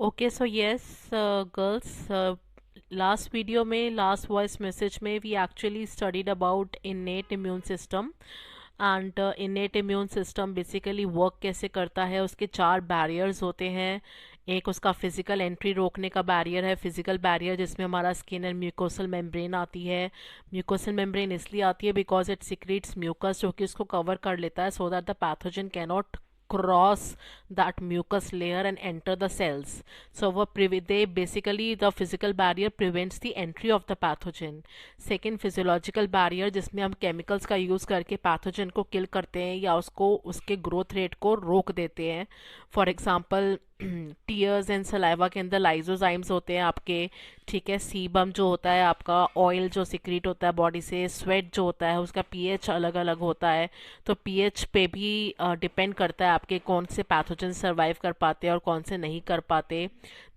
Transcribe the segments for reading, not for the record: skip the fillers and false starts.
Okay so yes girls, last video में, last voice message में we actually studied about innate immune system. And innate immune system basically work कैसे करता है, उसके चार barriers होते हैं। एक उसका फिजिकल एंट्री रोकने का बैरियर है, फिजिकल बैरियर, जिसमें हमारा स्किन एंड म्यूकोसल मेम्ब्रेन आती है। म्यूकोसल मेम्ब्रेन इसलिए आती है बिकॉज इट सिक्रीट्स म्यूकस, जो कि उसको कवर कर लेता है so that the pathogen cannot cross that mucus layer and enter the cells. So they basically, the physical barrier prevents the entry of the pathogen. Second, physiological barrier, जिसमें हम chemicals का use करके pathogen को kill करते हैं या उसको उसके growth rate को रोक देते हैं। For example, tears and saliva के अंदर लाइजोजाइम्स होते हैं आपके। ठीक है, सीबम जो होता है आपका, ऑयल जो सिक्रीट होता है बॉडी से, स्वेट जो होता है उसका पीएच अलग अलग होता है। तो पीएच पे भी डिपेंड करता है आपके कौन से पैथोजन सर्वाइव कर पाते हैं और कौन से नहीं कर पाते।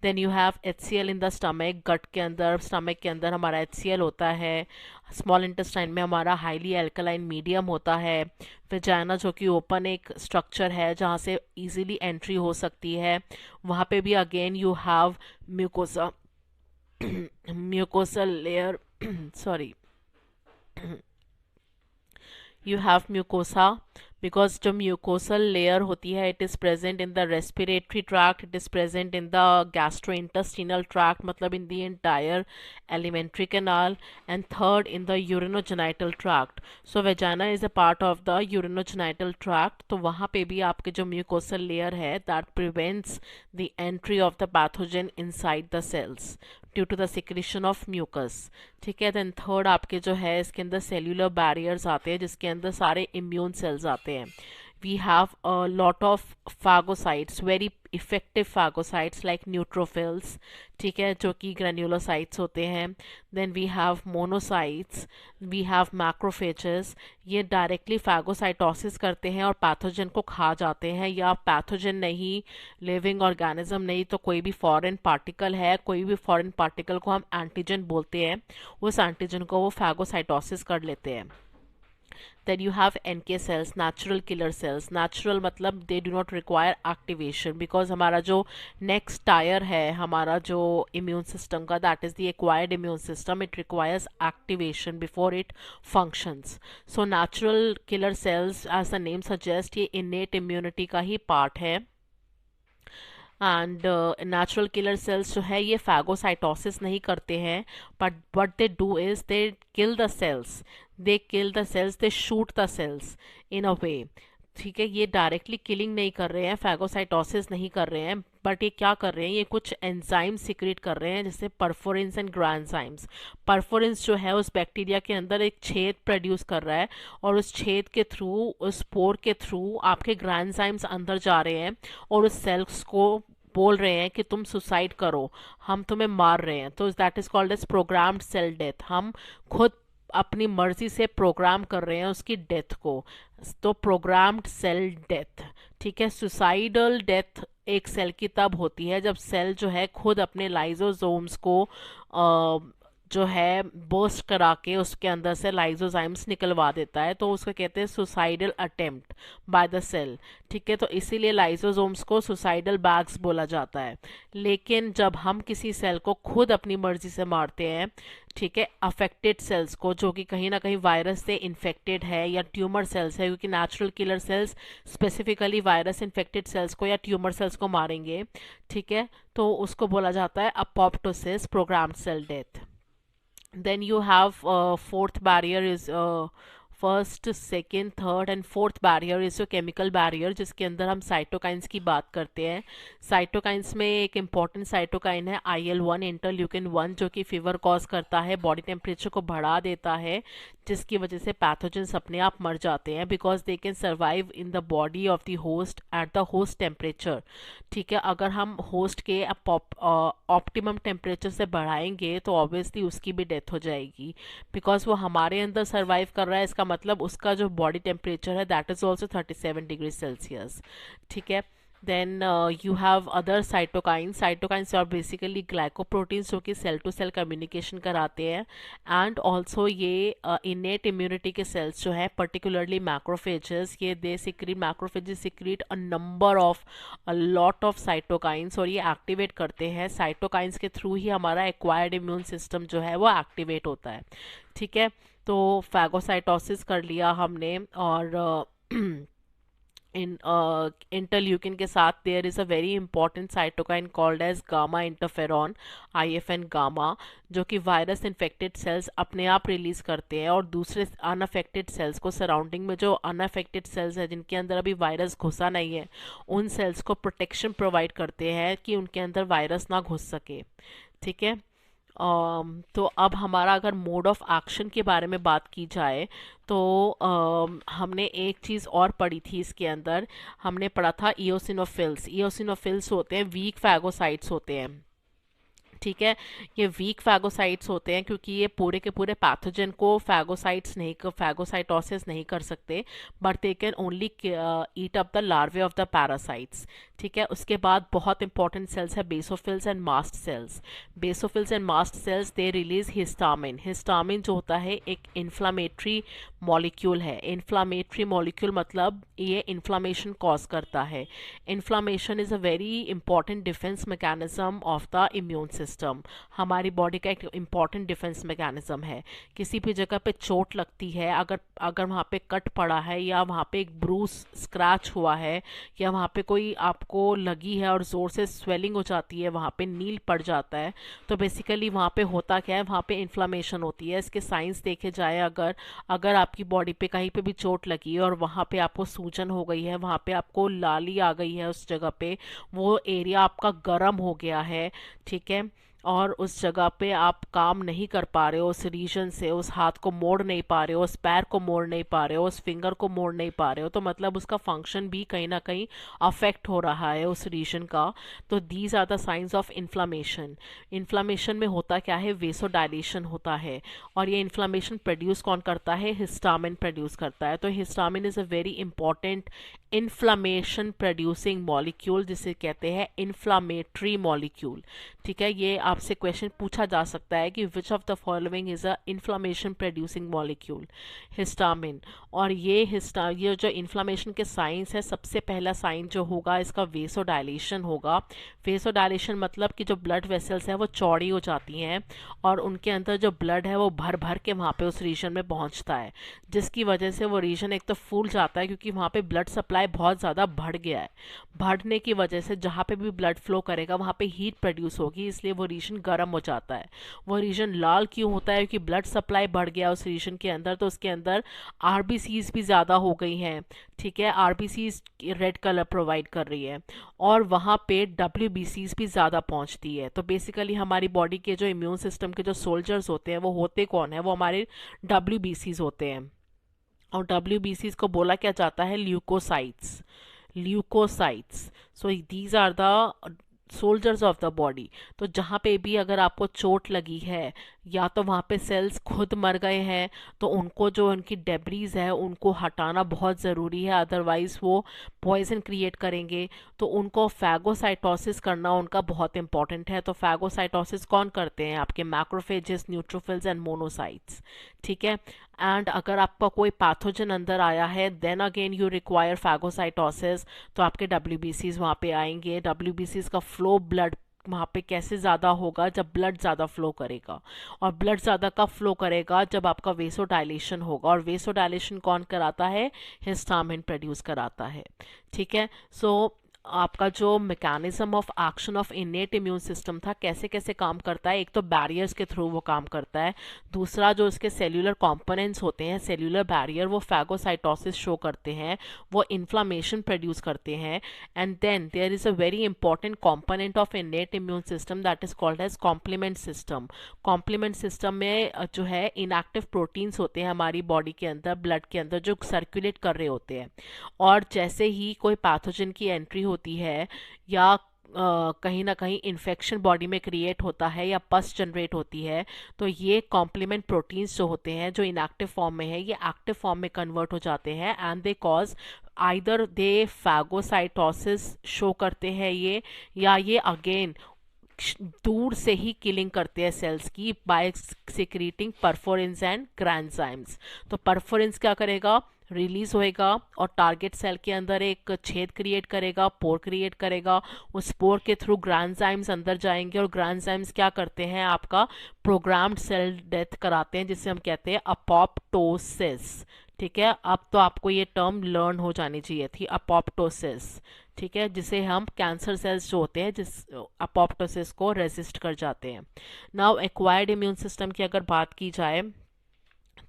Then you have HCl in the stomach, gut के अंदर, स्टमक के अंदर हमारा HCl होता है। स्मॉल इंटेस्टाइन में हमारा हाईली एल्कलाइन मीडियम होता है। वेजाइना जो कि ओपन एक स्ट्रक्चर है जहाँ से इजीली एंट्री हो सकती है, वहाँ पे भी again you have mucosa, mucosal layer, sorry, you have mucosa, because जो म्यूकोसल लेयर होती है it is present in the respiratory tract, it is present in the gastrointestinal tract, मतलब in the entire alimentary canal, and third in the urinogenital tract. So vagina is a part of the urinogenital tract, तो वहाँ पे भी आपके जो mucosal layer है that prevents the entry of the pathogen inside the cells due to the secretion of mucus. ठीक है, then third आपके जो है इसके अंदर सेल्यूलर बैरियर्स आते हैं जिसके अंदर सारे इम्यून सेल्स आते हैं। We have a lot of phagocytes, very effective phagocytes like neutrophils, ठीक है, जो कि ग्रेन्युलोसाइट्स होते हैं। Then we have monocytes, we have macrophages. ये डायरेक्टली फैगोसाइटोसिस करते हैं और पैथोजन को खा जाते हैं, या पैथोजन नहीं, लिविंग ऑर्गेनिज्म नहीं, तो कोई भी फॉरेन पार्टिकल है, कोई भी फॉरेन पार्टिकल को हम एंटीजन बोलते हैं, उस एंटीजन को वो फैगोसाइटोसिस कर लेते हैं। Then you have NK cells, natural killer cells. Natural मतलब they do not require activation, because हमारा जो next tier है हमारा जो immune system का, that is the acquired immune system, it requires activation before it functions. So natural killer cells, as the name suggests, ये innate immunity का ही part है। एंड नेचुरल किलर सेल्स जो है ये फैगोसाइटोसिस नहीं करते हैं, but what they do is they kill the cells, they kill the cells, they shoot the cells in a way. ठीक है, ये डायरेक्टली किलिंग नहीं कर रहे हैं, फैगोसाइटोसिस नहीं कर रहे हैं, बट ये क्या कर रहे हैं, ये कुछ एंजाइम सिक्रेट कर रहे हैं जैसे परफोरिन्स एंड ग्रांजाइम्स। परफोरिन्स जो है उस बैक्टीरिया के अंदर एक छेद प्रोड्यूस कर रहा है, और उस छेद के थ्रू, उस पोर के थ्रू आपके ग्रांजाइम्स अंदर जा रहे हैं और उस सेल्स को बोल रहे हैं कि तुम सुसाइड करो, हम तुम्हें मार रहे हैं। तो that is called as programmed cell death. हम खुद अपनी मर्जी से प्रोग्राम कर रहे हैं उसकी डेथ को, तो प्रोग्राम्ड सेल डेथ। ठीक है, सुसाइडल डेथ एक सेल की तब होती है जब सेल जो है खुद अपने लाइजोसोम्स को जो है बर्स्ट करा के उसके अंदर से लाइजोजाइम्स निकलवा देता है, तो उसको कहते हैं suicidal attempt by the cell. ठीक है, तो इसीलिए लाइजोसोम्स को सुसाइडल बैग्स बोला जाता है। लेकिन जब हम किसी सेल को खुद अपनी मर्जी से मारते हैं, ठीक है, अफेक्टेड सेल्स को जो कि कहीं ना कहीं वायरस से इन्फेक्टेड है या ट्यूमर सेल्स है, क्योंकि natural killer sales specifically virus infected cells को या ट्यूमर सेल्स को मारेंगे। ठीक है, तो उसको बोला जाता है apoptosis, programmed cell death. Then you have fourth barrier is first, second, third and fourth barrier is जो केमिकल बैरियर, जिसके अंदर हम साइटोकाइंस की बात करते हैं। साइटोकाइंस में एक इम्पॉर्टेंट साइटोकाइन है IL-1, इंटरल्यूकिन 1, जो कि फीवर कॉज करता है, बॉडी टेम्परेचर को बढ़ा देता है, जिसकी वजह से पैथोजेंस अपने आप मर जाते हैं, because they can survive in the body of the host at the host temperature. ठीक है, अगर हम होस्ट के ऑप्टिमम टेम्परेचर से बढ़ाएंगे तो ऑब्वियसली उसकी भी डेथ हो जाएगी, बिकॉज वो हमारे अंदर सर्वाइव कर रहा है, इसका मतलब उसका जो बॉडी टेम्परेचर है that is also 37 degree Celsius. ठीक है, then you have other cytokines. Cytokines are basically glycoproteins जो कि सेल टू सेल कम्युनिकेशन कराते हैं. एंड ऑल्सो ये इनेट इम्यूनिटी के सेल्स जो है, पर्टिकुलरली मैक्रोफेजेस, ये they secrete, macrophages secrete a number of, a lot of cytokines, और ये एक्टिवेट करते हैं. साइटोकाइंस के थ्रू ही हमारा एक्वायर्ड इम्यून सिस्टम जो है वो एक्टिवेट होता है. ठीक है, तो फैगोसाइटोसिस कर लिया हमने. और इन इंटरल्यूकिन के साथ there is a very important cytokine called as gamma interferon, IFN gamma, जो कि वायरस इन्फेक्टेड सेल्स अपने आप रिलीज करते हैं और दूसरे अनअफेक्टेड सेल्स को, सराउंडिंग में जो अनअफेक्टेड सेल्स हैं जिनके अंदर अभी वायरस घुसा नहीं है, उन सेल्स को प्रोटेक्शन प्रोवाइड करते हैं कि उनके अंदर वायरस ना घुस सके. ठीक है. तो अब हमारा अगर मोड ऑफ एक्शन के बारे में बात की जाए तो हमने एक चीज़ और पढ़ी थी इसके अंदर. हमने पढ़ा था इओसिनोफिल्स. इओसिनोफिल्स होते हैं वीक फैगोसाइट्स होते हैं. ठीक है, ये वीक फैगोसाइट्स होते हैं क्योंकि ये पूरे के पूरे पैथोजन को फैगोसाइटोसिस नहीं कर सकते, but they can only eat up the larvae of the parasites. ठीक है, उसके बाद बहुत इंपॉर्टेंट सेल्स है basophils and mast cells. Basophils and mast cells they release histamine. Histamine जो होता है एक इन्फ्लामेटरी मॉलिक्यूल है. इन्फ्लामेटरी मॉलिक्यूल मतलब ये इन्फ्लामेशन कॉज करता है. Inflammation is a very important defence mechanism of the immune system. हमारी बॉडी का एक इम्पॉर्टेंट डिफेंस मैकेनिज्म है. किसी भी जगह पे चोट लगती है, अगर अगर वहाँ पे कट पड़ा है या वहाँ पे एक ब्रूस स्क्रैच हुआ है या वहाँ पे कोई आपको लगी है और ज़ोर से स्वेलिंग हो जाती है, वहाँ पे नील पड़ जाता है, तो बेसिकली वहाँ पे होता क्या है, वहाँ पे इन्फ्लामेशन होती है. इसके साइंस देखे जाए, अगर अगर आपकी बॉडी पे कहीं पे भी चोट लगी है और वहाँ पे आपको सूजन हो गई है, वहाँ पे आपको लाली आ गई है उस जगह पे, वो एरिया आपका गर्म हो गया है. ठीक है, और उस जगह पे आप काम नहीं कर पा रहे हो, उस रीजन से उस हाथ को मोड़ नहीं पा रहे हो, उस पैर को मोड़ नहीं पा रहे हो, उस फिंगर को मोड़ नहीं पा रहे हो, तो मतलब उसका फंक्शन भी कहीं ना कहीं अफेक्ट हो रहा है उस रीजन का. तो these are the science of inflammation. Inflammation में होता क्या है, वेसोडाइलेशन होता है. और ये इन्फ्लामेशन प्रोड्यूस कौन करता है, हिस्टामिन प्रोड्यूस करता है. तो histamine is a very important inflammation producing molecule, जिसे कहते हैं इन्फ्लामेटरी मॉलिक्यूल. ठीक है, ये आपसे क्वेश्चन पूछा जा सकता है कि which of the following is a inflammation producing molecule, histamine. और ये जो इन्फ्लामेशन के साइंस है, सबसे पहला साइन जो होगा इसका वेसोडाइलेशन होगा. वेसोडाइलेशन मतलब कि जो ब्लड वेसल्स हैं वो चौड़ी हो जाती हैं और उनके अंदर जो ब्लड है वो भर भर के वहाँ पे उस रीजन में पहुँचता है, जिसकी वजह से वो रीजन एक तो फूल जाता है क्योंकि वहाँ पे ब्लड सप्लाई बहुत ज़्यादा बढ़ गया है. बढ़ने की वजह से जहाँ पे भी ब्लड फ्लो करेगा वहाँ पे हीट प्रोड्यूस होगी, इसलिए वो रीजन गर्म हो जाता है. वो रीजन लाल क्यों होता है, क्योंकि ब्लड सप्लाई बढ़ गया उस रीजन के अंदर, तो उसके अंदर RBCs भी ज़्यादा हो गई हैं. ठीक है, RBCs रेड कलर प्रोवाइड कर रही है और वहाँ पे WBCs भी ज़्यादा पहुँचती है. तो बेसिकली हमारी बॉडी के जो इम्यून सिस्टम के जो सोल्जर्स होते हैं वो होते कौन है, वो हमारे WBCs होते हैं. और WBCs को बोला क्या जाता है, leukocytes. Leukocytes. So these are the soldiers of the body. तो जहाँ पे भी अगर आपको चोट लगी है या तो वहाँ पे सेल्स खुद मर गए हैं, तो उनको जो उनकी डेब्रीज है उनको हटाना बहुत ज़रूरी है, अदरवाइज़ वो पॉइजन क्रिएट करेंगे. तो उनको फैगोसाइटोसिस करना उनका बहुत इंपॉर्टेंट है. तो फैगोसाइटोसिस कौन करते हैं, आपके मैक्रोफेजेस, न्यूट्रोफिल्स एंड मोनोसाइट्स. ठीक है, एंड अगर आपका कोई पैथोजन अंदर आया है then again you require phagocytosis. तो आपके WBCs वहाँ पे आएंगे. WBCs का फ्लो ब्लड वहाँ पे कैसे ज़्यादा होगा, जब ब्लड ज़्यादा फ्लो करेगा. और ब्लड ज़्यादा कब फ्लो करेगा, जब आपका वेसोडाइलेशन होगा. और वेसोडाइलेशन कौन कराता है, हिस्टामिन प्रोड्यूस कराता है. ठीक है, सो आपका जो mechanism of action of innate immune system था, कैसे कैसे काम करता है, एक तो बैरियर्स के थ्रू वो काम करता है. दूसरा जो इसके सेल्यूलर कंपोनेंट्स होते हैं, सेल्यूलर बैरियर, वो फैगोसाइटोसिस शो करते हैं, वो इन्फ्लामेशन प्रोड्यूस करते हैं. And then there is a very important component of innate immune system that is called as complement system. Complement system में जो है इनएक्टिव प्रोटीन्स होते हैं हमारी बॉडी के अंदर, ब्लड के अंदर, जो सर्कुलेट कर रहे होते हैं. और जैसे ही कोई पैथोजन की एंट्री होती है या कहीं ना कहीं इन्फेक्शन बॉडी में क्रिएट होता है या पस जनरेट होती है, तो ये कॉम्प्लीमेंट प्रोटीन्स जो होते हैं जो इनएक्टिव फॉर्म में है, ये एक्टिव फॉर्म में कन्वर्ट हो जाते हैं and they cause either they phagocytosis show करते हैं ये, या ये अगेन दूर से ही किलिंग करते हैं सेल्स की बाय सिक्रीटिंग परफोरिन्स एंड ग्रांजाइम्स। तो परफोरिन्स क्या करेगा, रिलीज होएगा और टारगेट सेल के अंदर एक छेद क्रिएट करेगा, पोर क्रिएट करेगा। उस पोर के थ्रू ग्रांजाइम्स अंदर जाएंगे और ग्रांजाइम्स क्या करते हैं, आपका प्रोग्राम्ड सेल डेथ कराते हैं, जिसे हम कहते हैं अपोप्टोसिस। ठीक है, अब तो आपको ये टर्म लर्न हो जानी चाहिए थी, अपोप्टोसिस। ठीक है, जिसे हम कैंसर सेल्स जो होते हैं जिस अपोप्टोसिस को रेजिस्ट कर जाते हैं। नाउ एक्वायर्ड इम्यून सिस्टम की अगर बात की जाए,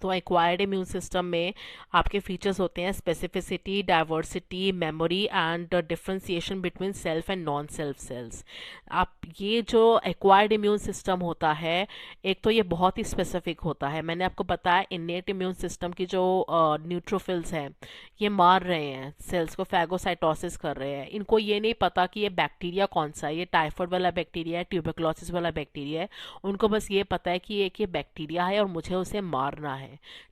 तो एक्वायर्ड इम्यून सिस्टम में आपके फीचर्स होते हैं specificity, diversity, memory and differentiation between self and non self cells. आप ये जो एक्वायर्ड इम्यून सिस्टम होता है, एक तो ये बहुत ही स्पेसिफिक होता है। मैंने आपको बताया इन्नेट इम्यून सिस्टम की जो न्यूट्रोफिल्स हैं ये मार रहे हैं सेल्स को, फैगोसाइटोसिस कर रहे हैं। इनको ये नहीं पता कि ये बैक्टीरिया कौन सा है, ये टाइफाइड वाला बैक्टीरिया है, ट्यूबरकुलोसिस वाला बैक्टीरिया है। उनको बस ये पता है कि एक ये बैक्टीरिया है और मुझे उसे मारना है।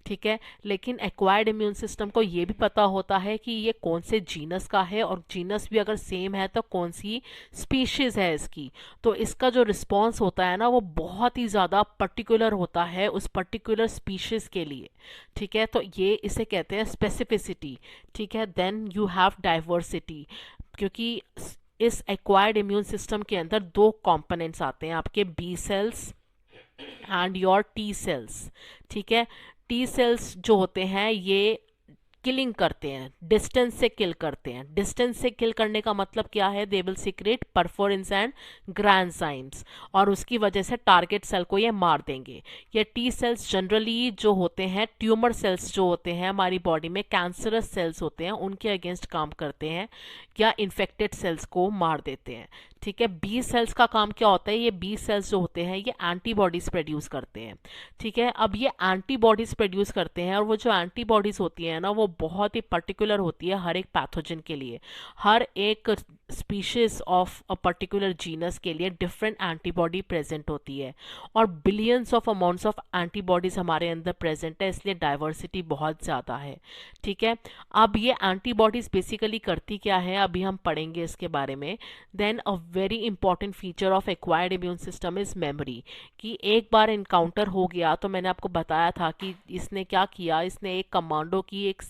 ठीक है, लेकिन एक्वायर्ड इम्यून सिस्टम को ये भी पता होता है कि ये कौन से जीनस का है, और जीनस भी अगर सेम है तो कौन सी स्पीशीज है इसकी। तो इसका जो रिस्पॉन्स होता है ना, वो बहुत ही ज़्यादा पर्टिकुलर होता है उस पर्टिकुलर स्पीशीज के लिए। ठीक है, तो ये इसे कहते हैं स्पेसिफिसिटी। ठीक है, देन यू हैव डाइवर्सिटी, क्योंकि इस एक्वायर्ड इम्यून सिस्टम के अंदर दो कंपोनेंट्स आते हैं, आपके B cells and your T cells. ठीक है, टी सेल्स जो होते हैं ये किलिंग करते हैं, डिस्टेंस से किल करते हैं। डिस्टेंस से किल करने का मतलब क्या है, they will secrete perforins and granzymes, और उसकी वजह से टारगेट सेल को ये मार देंगे। ये टी सेल्स जनरली जो होते हैं, ट्यूमर सेल्स जो होते हैं हमारी बॉडी में, कैंसरस सेल्स होते हैं, उनके अगेंस्ट काम करते हैं या इन्फेक्टेड सेल्स को मार देते हैं। ठीक है, बी सेल्स का काम क्या होता है, ये बी सेल्स जो होते हैं ये एंटीबॉडीज प्रोड्यूस करते हैं। ठीक है, अब ये एंटीबॉडीज प्रोड्यूस करते हैं, और वो जो एंटीबॉडीज होती है ना, वो बहुत ही पर्टिकुलर होती है हर एक पैथोजन के लिए। हर एक species of a particular genus के लिए डिफरेंट एंटीबॉडी प्रेजेंट होती है, और billions of amounts of antibodies हमारे अंदर प्रेजेंट है, इसलिए डाइवर्सिटी बहुत ज़्यादा है। ठीक है, अब ये एंटीबॉडीज बेसिकली करती क्या है, अभी हम पढ़ेंगे इसके बारे में। Then a very important feature of acquired immune system is memory, कि एक बार इनकाउंटर हो गया तो मैंने आपको बताया था कि इसने क्या किया, इसने एक कमांडो की एक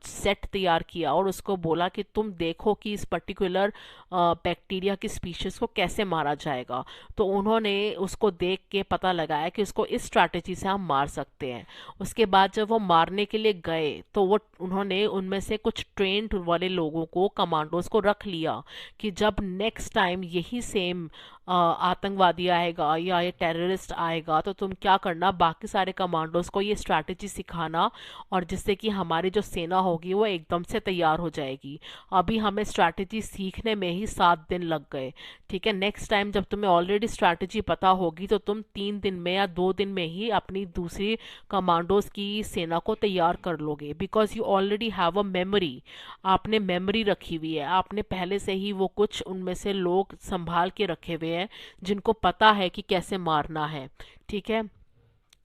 सेट तैयार किया और उसको बोला कि तुम देखो कि इस पर्टिकुलर बैक्टीरिया की स्पीशीज को कैसे मारा जाएगा। तो उन्होंने उसको देख के पता लगाया कि उसको इस स्ट्रैटेजी से हम मार सकते हैं। उसके बाद जब वो मारने के लिए गए तो वो उन्होंने उनमें से कुछ ट्रेंड वाले लोगों को, कमांडोज को रख लिया कि जब नेक्स्ट टाइम यही सेम आतंकवादी आएगा या ये टेररिस्ट आएगा तो तुम क्या करना, बाकी सारे कमांडोज को ये स्ट्रैटेजी सिखाना, और जिससे कि हमारी जो सेना होगी वो एकदम से तैयार हो जाएगी। अभी हमें स्ट्रैटेजी सीखने में ही 7 दिन लग गए। ठीक है, नेक्स्ट टाइम जब तुम्हें ऑलरेडी स्ट्रैटेजी पता होगी तो तुम 3 दिन में या 2 दिन में ही अपनी दूसरी कमांडोज की सेना को तैयार कर लोगे, because you already have a memory. आपने मेमोरी रखी हुई है, आपने पहले से ही वो कुछ उनमें से लोग संभाल के रखे हुए हैं जिनको पता है कि कैसे मारना है। ठीक है,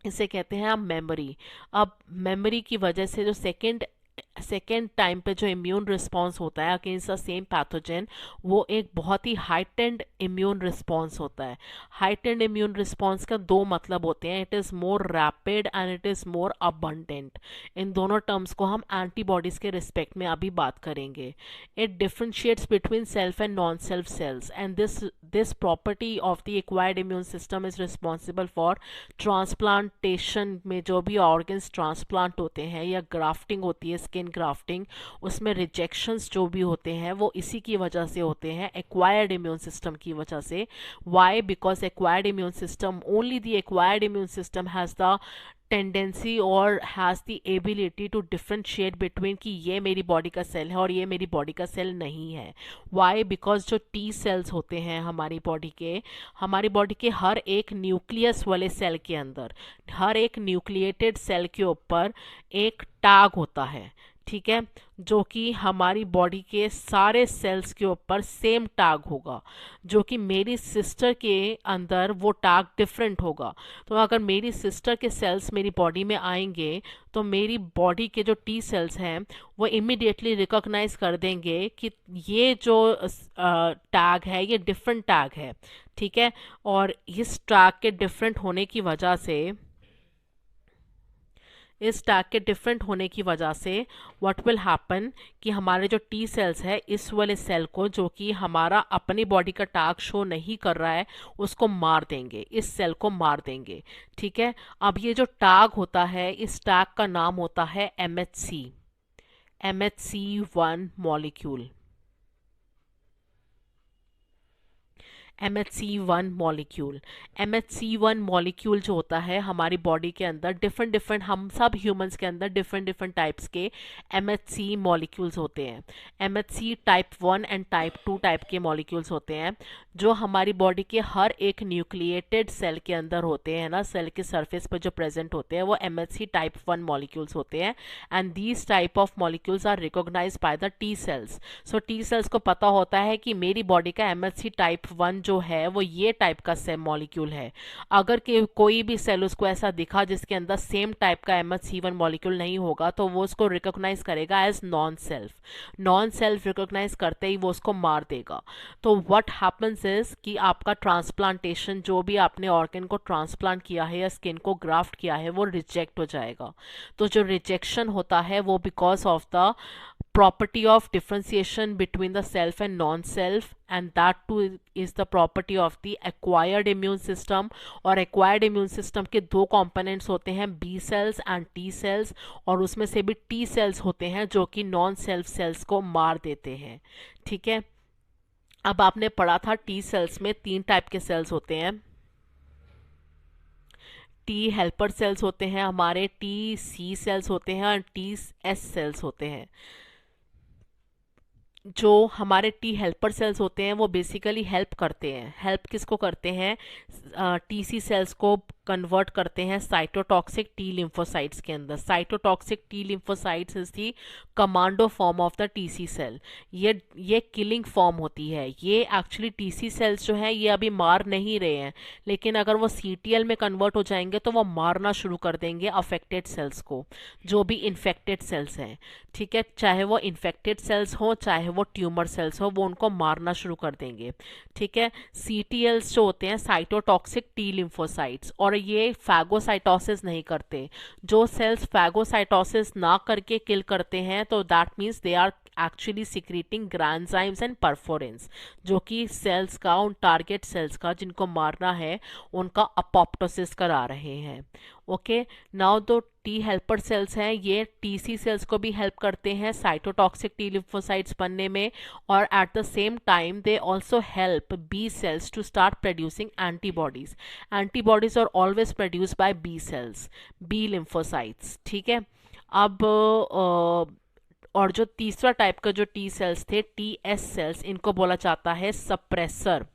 इसे कहते हैं आप मेमोरी। अब मेमोरी की वजह से जो सेकेंड टाइम पे जो इम्यून रिस्पॉन्स होता है अगेंस्ट द सेम पैथोजन, वो एक बहुत ही हाइटेंड इम्यून रिस्पॉन्स होता है। हाइटेंड इम्यून रिस्पॉन्स का दो मतलब होते हैं, it is more rapid and it is more abundant. इन दोनों टर्म्स को हम एंटीबॉडीज़ के रिस्पेक्ट में अभी बात करेंगे। It differentiates between self and non self cells, and this property of the acquired immune system is responsible for transplantation में जो भी ऑर्गन्स ट्रांसप्लांट होते हैं या ग्राफ्टिंग होती है, स्किन ग्राफ्टिंग, उसमें रिजेक्शंस जो भी होते हैं वो इसी की वजह से होते हैं, एक्वायर्ड इम्यून सिस्टम की वजह से। Why? Because acquired immune system, only the acquired immune system has the tendency और has the ability to differentiate between कि ये मेरी बॉडी का सेल है और ये मेरी बॉडी का सेल नहीं है। वाई? बिकॉज जो टी सेल्स होते हैं हमारी बॉडी के हर एक न्यूक्लियस वाले सेल के अंदर, हर एक न्यूक्लिएटेड सेल के ऊपर एक टैग होता है। ठीक है, जो कि हमारी बॉडी के सारे सेल्स के ऊपर सेम टैग होगा, जो कि मेरी सिस्टर के अंदर वो टैग डिफरेंट होगा। तो अगर मेरी सिस्टर के सेल्स मेरी बॉडी में आएंगे तो मेरी बॉडी के जो टी सेल्स हैं वो इमिडिएटली रिकॉग्नाइज कर देंगे कि ये जो टैग है ये डिफरेंट टैग है। ठीक है, और इस टैग के डिफरेंट होने की वजह से, इस टैग के डिफरेंट होने की वजह से व्हाट विल हैपन कि हमारे जो टी सेल्स है इस वाले सेल को, जो कि हमारा अपनी बॉडी का टैग शो नहीं कर रहा है, उसको मार देंगे, इस सेल को मार देंगे। ठीक है, अब ये जो टैग होता है इस टैग का नाम होता है MHC, MHC1 molecule, MHC1 molecule. MHC1 molecule जो होता है हमारी बॉडी के अंदर डिफरेंट डिफरेंट, हम सब ह्यूमंस के अंदर डिफरेंट डिफरेंट टाइप्स के MHC मॉलिक्यूल्स होते हैं। MHC type 1 and type 2 type के मॉलिक्यूल्स होते हैं जो हमारी बॉडी के हर एक न्यूक्लिएटेड सेल के अंदर होते हैं ना, सेल के सरफेस पर जो प्रेजेंट होते हैं वो MHC टाइप 1 मॉलिक्यूल्स होते हैं। And these type of molecules are recognise by the T cells. So T cells को पता होता है कि मेरी बॉडी का MHC टाइप 1 जो है वो ये टाइप का सेम मॉलिक्यूल है। अगर कोई भी सेल उसको ऐसा दिखा जिसके अंदर सेम टाइप का MHC1 मॉलिक्यूल नहीं होगा तो वो उसको रिकॉग्नाइज करेगा as non self. Non self recognise करते ही वो उसको मार देगा। तो व्हाट हैपेंस इज कि आपका ट्रांसप्लांटेशन, जो भी आपने ऑर्गन को ट्रांसप्लांट किया है या स्किन को ग्राफ्ट किया है, वो रिजेक्ट हो जाएगा। तो जो रिजेक्शन होता है वो because of the property of differentiation between the self and non-self, and that too is the property of the acquired immune system। और acquired immune system के दो components होते हैं, B cells and T cells, और उसमें से भी T cells होते हैं जो कि non-self cells को मार देते हैं। ठीक है, अब आपने पढ़ा था T cells में 3 टाइप के सेल्स होते हैं। टी हेल्पर सेल्स होते हैं हमारे, टी सी सेल्स होते हैं और टी एस सेल्स होते हैं। जो हमारे टी हेल्पर सेल्स होते हैं वो बेसिकली हेल्प करते हैं। हेल्प किसको करते हैं? टी सी सेल्स को कन्वर्ट करते हैं साइटोटॉक्सिक टी लिम्फोसाइट्स के अंदर। Cytotoxic T lymphocytes is the commando form of the TC cell. ये किलिंग फॉर्म होती है। ये एक्चुअली टीसी सेल्स जो हैं ये अभी मार नहीं रहे हैं, लेकिन अगर वो सीटीएल में कन्वर्ट हो जाएंगे तो वो मारना शुरू कर देंगे अफेक्टेड सेल्स को, जो भी इन्फेक्टेड सेल्स हैं। ठीक है, चाहे वो इन्फेक्टेड सेल्स हो चाहे वो ट्यूमर सेल्स हो, वो उनको मारना शुरू कर देंगे। ठीक है, सीटीएल्स जो होते हैं साइटोटॉक्सिक टी लिम्फोसाइट्स, और ये फैगोसाइटोसिस नहीं करते। जो सेल्स फैगोसाइटोसिस ना करके किल करते हैं तो that means they are actually secreting granzymes and perforins, जो कि सेल्स का, उन टारगेट सेल्स का जिनको मारना है, उनका अपोप्टोसिस करा रहे हैं। ओके, नाउ दो टी हेल्पर सेल्स हैं, ये टीसी सेल्स को भी हेल्प करते हैं साइटोटॉक्सिक टी लिम्फोसाइट्स बनने में, और at the same time they also help B cells to start producing antibodies. Antibodies are always produce by B cells, B lymphocytes. ठीक है, अब और जो तीसरा टाइप का जो टी सेल्स थे, टी एस सेल्स, इनको बोला जाता है suppressor,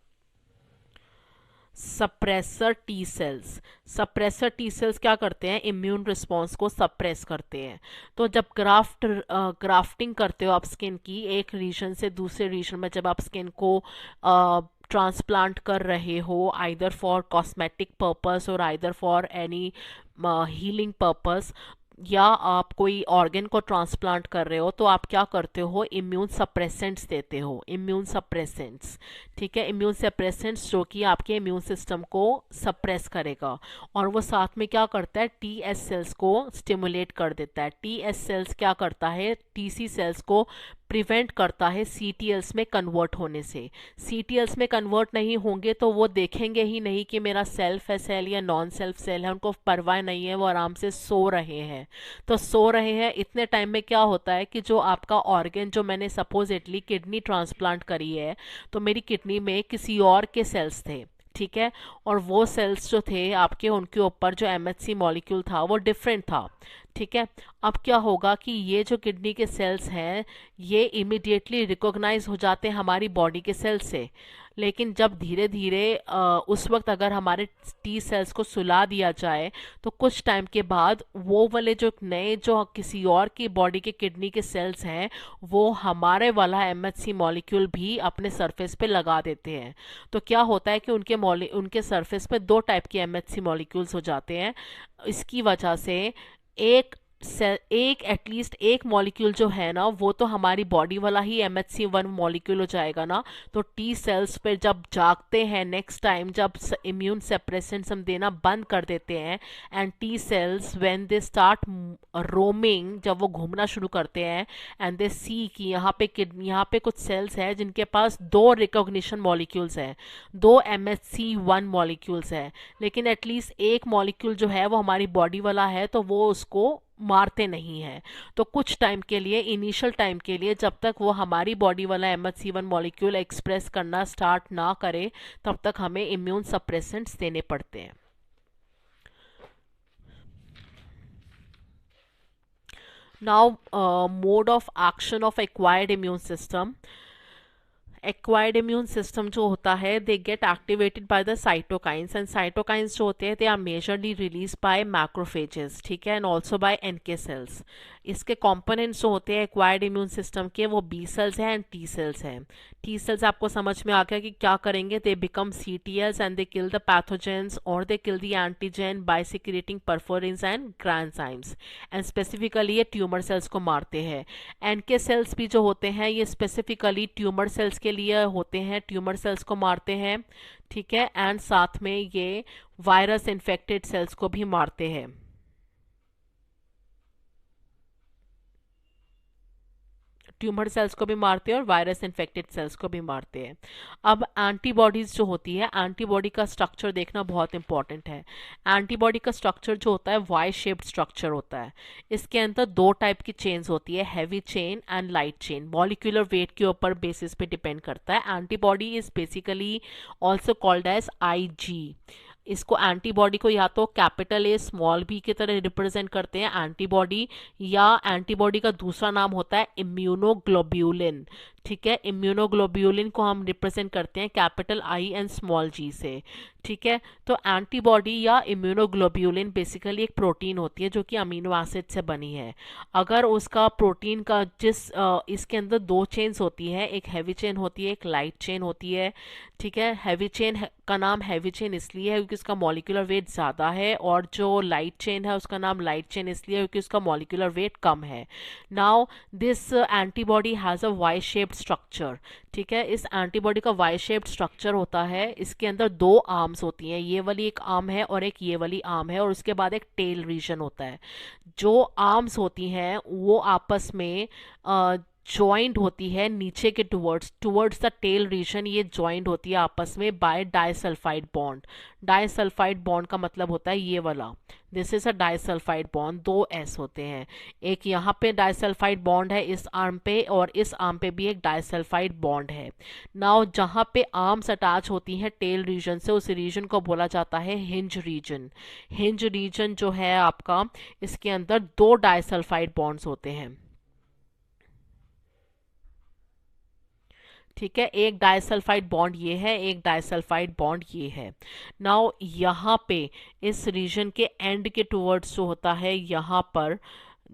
suppressor T cells. Suppressor T cells क्या करते हैं? इम्यून रिस्पॉन्स को सप्रेस करते हैं। तो जब ग्राफ्टिंग करते हो आप स्किन की एक रीजन से दूसरे रीजन में, जब आप स्किन को ट्रांसप्लांट कर रहे हो आइदर फॉर कॉस्मेटिक पर्पस और either for any healing purpose, या आप कोई ऑर्गन को ट्रांसप्लांट कर रहे हो, तो आप क्या करते हो? इम्यून सप्रेसेंट्स देते हो, इम्यून सप्रेसेंट्स। ठीक है, इम्यून सप्रेसेंट्स जो कि आपके इम्यून सिस्टम को सप्रेस करेगा, और वो साथ में क्या करता है? टी एस सेल्स को स्टिमुलेट कर देता है। टी एस सेल्स क्या करता है? टी सी सेल्स को प्रिवेंट करता है सीटीएल्स में कन्वर्ट होने से। सीटीएल्स में कन्वर्ट नहीं होंगे तो वो देखेंगे ही नहीं कि मेरा सेल्फ है सेल या नॉन सेल्फ सेल है, उनको परवाह नहीं है, वो आराम से सो रहे हैं। तो सो रहे हैं, इतने टाइम में क्या होता है कि जो आपका ऑर्गन, जो मैंने सपोजिटली किडनी ट्रांसप्लांट करी है, तो मेरी किडनी में किसी और के सेल्स थे। ठीक है, और वो सेल्स जो थे आपके, उनके ऊपर जो MHC मॉलिक्यूल था वो डिफरेंट था। ठीक है। अब क्या होगा कि ये जो किडनी के सेल्स हैं ये इमिडिएटली रिकॉग्नाइज हो जाते हैं हमारी बॉडी के सेल से, लेकिन जब धीरे धीरे उस वक्त अगर हमारे टी सेल्स को सुला दिया जाए तो कुछ टाइम के बाद वो वाले जो नए जो किसी और की बॉडी के किडनी के सेल्स हैं वो हमारे वाला एमएचसी मॉलिक्यूल भी अपने सरफेस पे लगा देते हैं। तो क्या होता है कि उनके सरफेस पे दो टाइप के एमएचसी मॉलिक्यूल्स हो जाते हैं। इसकी वजह से एक एक एटलीस्ट एक मॉलिक्यूल जो है ना वो तो हमारी बॉडी वाला ही MHC1 मॉलिक्यूल हो जाएगा ना। तो टी सेल्स पे जब जागते हैं नेक्स्ट टाइम, जब इम्यून सेप्रेसेंट्स हम देना बंद कर देते हैं, and T sales when they start roaming, जब वो घूमना शुरू करते हैं एंड दे सी कि यहाँ पे कुछ सेल्स हैं जिनके पास दो रिकॉग्निशन मॉलिक्यूल्स हैं, दो MHC1 मॉलिक्यूल्स हैं, लेकिन एटलीस्ट एक मॉलिक्यूल जो है वो हमारी बॉडी वाला है, तो वो उसको मारते नहीं है। तो कुछ टाइम के लिए, इनिशियल टाइम के लिए, जब तक वो हमारी बॉडी वाला MHC1 मॉलिक्यूल एक्सप्रेस करना स्टार्ट ना करे तब तक हमें इम्यून सप्रेसेंट्स देने पड़ते हैं। Now mode of action of acquired immune system. Acquired immune system जो होता है they get activated by the cytokines, and cytokines जो होते हैं they are majorly release by macrophages, ठीक है, and also by NK cells. इसके कंपोनेंट्स जो होते हैं एक्वायर्ड इम्यून सिस्टम के वो B सेल्स हैं एंड T सेल्स हैं। T सेल्स आपको समझ में आ गया कि क्या करेंगे, they become CTLs and they kill the pathogens और they kill the antigen by secreting perforins and granzymes, and specifically ये ट्यूमर सेल्स को मारते हैं। NK सेल्स भी जो होते हैं ये स्पेसिफिकली ट्यूमर सेल्स के लिए होते हैं, ट्यूमर सेल्स को मारते हैं, ठीक है, एंड साथ में ये वायरस इन्फेक्टेड सेल्स को भी मारते हैं। ट्यूमर सेल्स को भी मारते हैं और वायरस इन्फेक्टेड सेल्स को भी मारते हैं। अब एंटीबॉडीज जो होती है, एंटीबॉडी का स्ट्रक्चर देखना बहुत इंपॉर्टेंट है। एंटीबॉडी का स्ट्रक्चर जो होता है वाई शेप्ड स्ट्रक्चर होता है। इसके अंदर दो टाइप की चेन्स होती है, heavy chain and light chain. Molecular weight के ऊपर बेसिस पे डिपेंड करता है। Antibody is basically also called as IG। इसको एंटीबॉडी को या तो कैपिटल A स्मॉल b की तरह रिप्रेजेंट करते हैं एंटीबॉडी, या एंटीबॉडी का दूसरा नाम होता है इम्यूनोग्लोब्यूलिन, ठीक है। इम्यूनोग्लोब्यूलिन को हम रिप्रेजेंट करते हैं capital I and small g से, ठीक है। तो एंटीबॉडी या इम्यूनोग्लोब्यूलिन बेसिकली एक प्रोटीन होती है जो कि अमीनो एसिड से बनी है। अगर उसका प्रोटीन का इसके अंदर दो चेन्स होती है, एक हैवी चेन होती है, एक लाइट चेन होती है, ठीक है। हैवी चेन का नाम हैवी चेन इसलिए है क्योंकि उसका मॉलिक्यूलर वेट ज़्यादा है, और जो लाइट चेन है उसका नाम लाइट चेन इसलिए है क्योंकि उसका मॉलिक्यूलर वेट कम है। Now this antibody has a Y shaped structure, ठीक है। इस एंटीबॉडी का वाई शेप्ड स्ट्रक्चर होता है। इसके अंदर दो आर्म्स होती हैं, ये वाली एक आर्म है और एक ये वाली आर्म है, और उसके बाद एक टेल रीजन होता है। जो आर्म्स होती हैं वो आपस में ज्वाइंट होती है नीचे के टुवर्ड्स द टेल रीजन, ये ज्वाइंट होती है आपस में by disulphide bond. Disulphide bond का मतलब होता है ये वाला, this is a disulphide bond. दो S होते हैं, एक यहाँ पे डाइसल्फाइड बॉन्ड है इस आर्म पे, और इस आर्म पे भी एक डाइसल्फाइड बॉन्ड है। नाउ जहाँ पे आर्म्स अटैच होती हैं टेल रीजन से, उस रीजन को बोला जाता है हिंज रीजन। हिंज रीजन जो है आपका, इसके अंदर दो डाइसल्फाइड बॉन्ड्स होते हैं, ठीक है। एक डाइसल्फाइड बॉन्ड ये है, एक डाइसल्फाइड बॉन्ड ये है। नाउ यहाँ पे इस रीजन के एंड के टुवर्ड्स जो होता है, यहाँ पर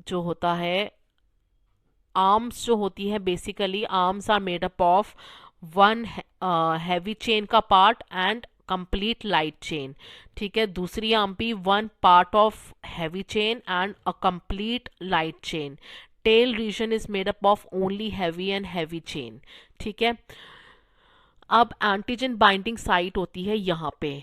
जो होता है आर्म्स जो होती है, basically arms are made up of one heavy chain का part and complete light chain, ठीक है। दूसरी आर्म भी one part of heavy chain and a complete light chain. Tail region is made up of only heavy and heavy chain, ठीक है। अब antigen binding site होती है यहाँ पे,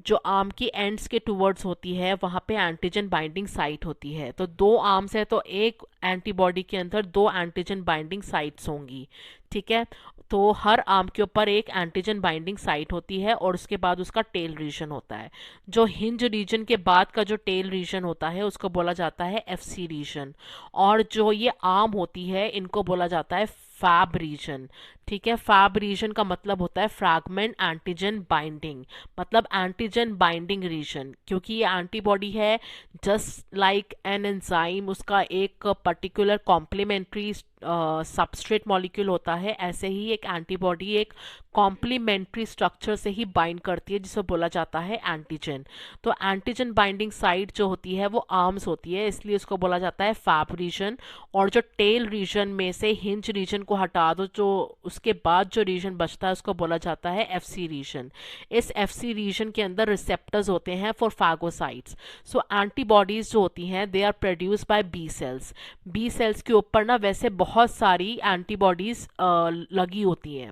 जो आर्म की एंड्स के टुवर्ड्स होती है वहाँ पे एंटीजन बाइंडिंग साइट होती है। तो दो आर्म्स है तो एक एंटीबॉडी के अंदर दो एंटीजन बाइंडिंग साइट्स होंगी, ठीक है। तो हर आर्म के ऊपर एक एंटीजन बाइंडिंग साइट होती है, और उसके बाद उसका टेल रीजन होता है। जो हिंज रीजन के बाद का जो टेल रीजन होता है उसको बोला जाता है FC रीजन, और जो ये आर्म होती है इनको बोला जाता है फैब रीजन, ठीक है। फैब रीजन का मतलब होता है फ्रैगमेंट एंटीजन बाइंडिंग, मतलब एंटीजन बाइंडिंग रीजन, क्योंकि ये एंटीबॉडी है जस्ट लाइक एन एंजाइम, उसका एक पर्टिकुलर कॉम्प्लीमेंट्री सबस्ट्रेट मॉलिक्यूल होता है, ऐसे ही एक एंटीबॉडी एक कॉम्प्लीमेंट्री स्ट्रक्चर से ही बाइंड करती है जिसे बोला जाता है एंटीजन। तो एंटीजन बाइंडिंग साइट जो होती है वो आर्म्स होती है, इसलिए उसको बोला जाता है फैब रीजन। और जो टेल रीजन में से हिंज रीजन को हटा दो, जो उसके बाद जो रीजन बचता है उसको बोला जाता है एफसी रीजन। इस एफसी रीजन के अंदर रिसेप्टर्स होते हैं फॉर फैगोसाइट्स। सो एंटीबॉडीज जो होती हैं they are produce by B cells. B cells के ऊपर ना वैसे बहुत सारी एंटीबॉडीज लगी होती हैं,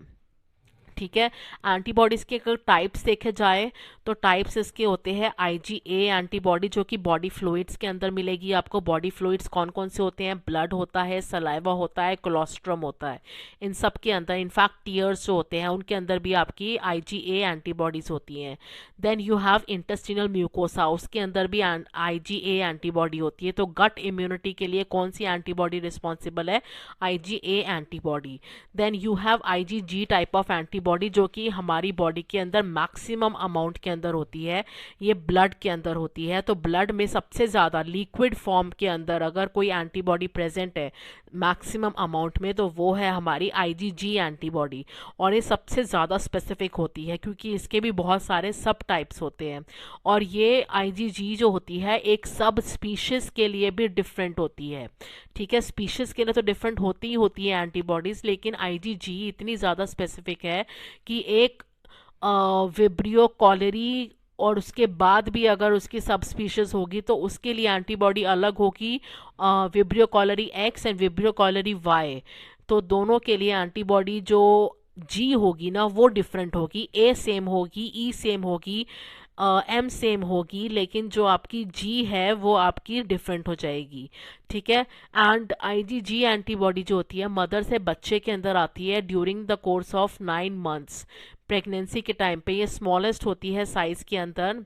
ठीक है। एंटीबॉडीज के अगर टाइप्स देखे जाए तो टाइप्स इसके होते हैं आईजीए एंटीबॉडी, जो कि बॉडी फ्लूइड्स के अंदर मिलेगी आपको। बॉडी फ्लूइड्स कौन कौन से होते हैं? ब्लड होता है, सलाइवा होता है, कोलोस्ट्रम होता है, इन सब के अंदर इनफैक्ट टीयर्स जो होते हैं उनके अंदर भी आपकी आईजीए एंटीबॉडीज होती हैं। Then you have intestinal mucosa, उसके अंदर भी आईजीए एंटीबॉडी होती है। तो गट इम्यूनिटी के लिए कौन सी एंटीबॉडी रिस्पॉन्सिबल है? IgA antibody. Then you have IgG type of antibody, जो कि हमारी बॉडी के अंदर मैक्सिमम अमाउंट के अंदर होती है, ये ब्लड के अंदर होती है। तो ब्लड में सबसे ज़्यादा लिक्विड फॉर्म के अंदर अगर कोई एंटीबॉडी प्रेजेंट है मैक्सिमम अमाउंट में, तो वो है हमारी आईजीजी एंटीबॉडी। और ये सबसे ज़्यादा स्पेसिफिक होती है क्योंकि इसके भी बहुत सारे सब टाइप्स होते हैं। और ये आईजीजी जो होती है एक सब स्पीशीज के लिए भी डिफरेंट होती है, ठीक है। स्पीशीज के लिए तो डिफरेंट होती ही होती है एंटीबॉडीज, लेकिन आईजीजी इतनी ज़्यादा स्पेसिफिक है कि एक विब्रियो कॉलेरी और उसके बाद भी अगर उसकी सब स्पीशीज होगी तो उसके लिए एंटीबॉडी अलग होगी, Vibrio cholerae X and Vibrio cholerae Y. तो दोनों के लिए एंटीबॉडी जो जी होगी ना वो डिफरेंट होगी, ए सेम होगी, ई सेम होगी, एम सेम होगी, लेकिन जो आपकी जी है वो आपकी डिफरेंट हो जाएगी, ठीक है। एंड आईजीजी एंटीबॉडी जो होती है मदर से बच्चे के अंदर आती है during the course of 9 months. Pregnancy के टाइम पे ये स्मॉलेस्ट होती है साइज के अंदर,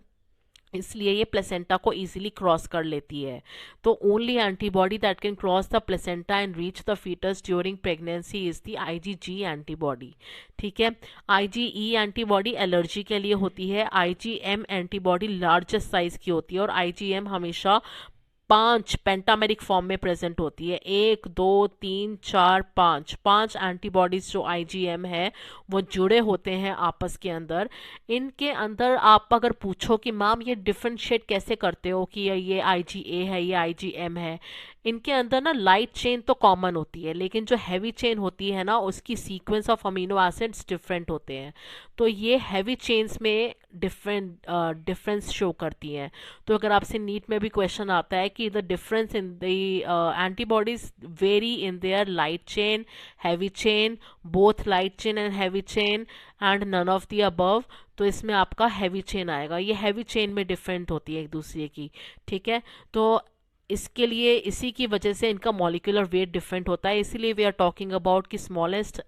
इसलिए ये प्लेसेंटा को इजीली क्रॉस कर लेती है। तो only antibody that can cross the placenta and reach the foetus during pregnancy is the IgG antibody, ठीक है। आईजीई एंटीबॉडी एलर्जी के लिए होती है, आईजीएम एंटीबॉडी लार्जेस्ट साइज की होती है, और आईजीएम हमेशा 5 पेंटामेरिक फॉर्म में प्रेजेंट होती है। 1 2 3 4 5 एंटीबॉडीज जो आईजीएम है वो जुड़े होते हैं आपस के अंदर। इनके अंदर आप अगर पूछो कि मैम ये डिफरेंशिएट कैसे करते हो कि ये आईजीए है ये आईजीएम है, इनके अंदर ना लाइट चेन तो कॉमन होती है, लेकिन जो हैवी चेन होती है ना उसकी sequence of amino acids different होते हैं। तो ये हैवी चेन्स में डिफरेंस शो करती हैं। तो अगर आपसे नीट में भी क्वेश्चन आता है कि the difference in the antibodies vary in their light chain, heavy chain, both light chain and heavy chain and none of the above, तो इसमें आपका हैवी चेन आएगा। ये हैवी चेन में डिफरेंट होती है एक दूसरे की, ठीक है। तो इसके लिए इसी की वजह से इनका मॉलिक्यूलर वेट डिफरेंट होता है, इसीलिए वी आर टॉकिंग अबाउट कि स्मॉलेस्ट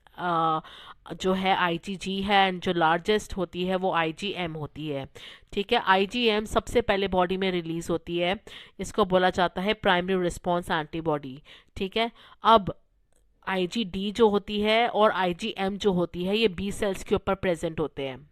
जो है आईजीजी है एंड जो लार्जेस्ट होती है वो आईजीएम होती है, ठीक है। आईजीएम सबसे पहले बॉडी में रिलीज होती है, इसको बोला जाता है प्राइमरी रिस्पॉन्स एंटीबॉडी, ठीक है। अब आईजीडी जो होती है और आईजीएम जो होती है ये बी सेल्स के ऊपर प्रेजेंट होते हैं,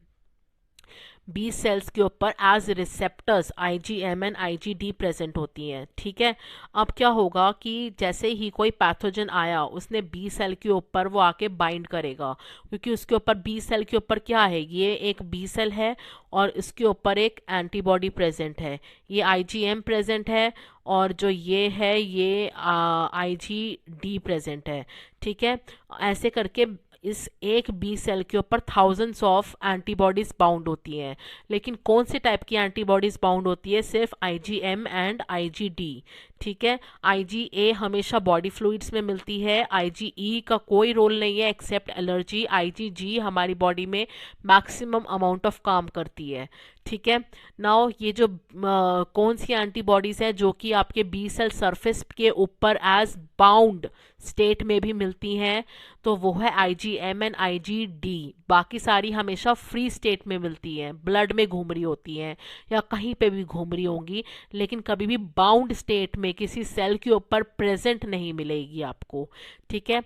बी सेल्स के ऊपर as receptors IgM and IgD present होती हैं, ठीक है। अब क्या होगा कि जैसे ही कोई पैथोजन आया उसने बी सेल के ऊपर वो आके बाइंड करेगा, क्योंकि उसके ऊपर बी सेल के ऊपर क्या है, ये एक बी सेल है और इसके ऊपर एक एंटीबॉडी प्रेजेंट है, ये आईजीएम प्रेजेंट है, और जो ये है ये आईजीडी प्रेजेंट है, ठीक है। ऐसे करके इस एक बी सेल के ऊपर थाउजेंड्स ऑफ एंटीबॉडीज बाउंड होती हैं। लेकिन कौन से टाइप की एंटीबॉडीज बाउंड होती है? सिर्फ आईजीएम एंड आईजीडी, ठीक है। आईजीए हमेशा बॉडी फ्लूइड्स में मिलती है, आईजीई का कोई रोल नहीं है एक्सेप्ट एलर्जी, आईजीजी हमारी बॉडी में मैक्सिमम अमाउंट ऑफ काम करती है, ठीक है। नाउ ये जो कौन सी एंटीबॉडीज है जो कि आपके बी सेल सरफेस के ऊपर एज बाउंड स्टेट में भी मिलती हैं, तो वो है आईजीएम एंड आईजीडी। बाकी सारी हमेशा फ्री स्टेट में मिलती हैं, ब्लड में घूम रही होती हैं या कहीं पे भी घूम रही होंगी, लेकिन कभी भी बाउंड स्टेट में किसी सेल के ऊपर प्रेजेंट नहीं मिलेगी आपको, ठीक है।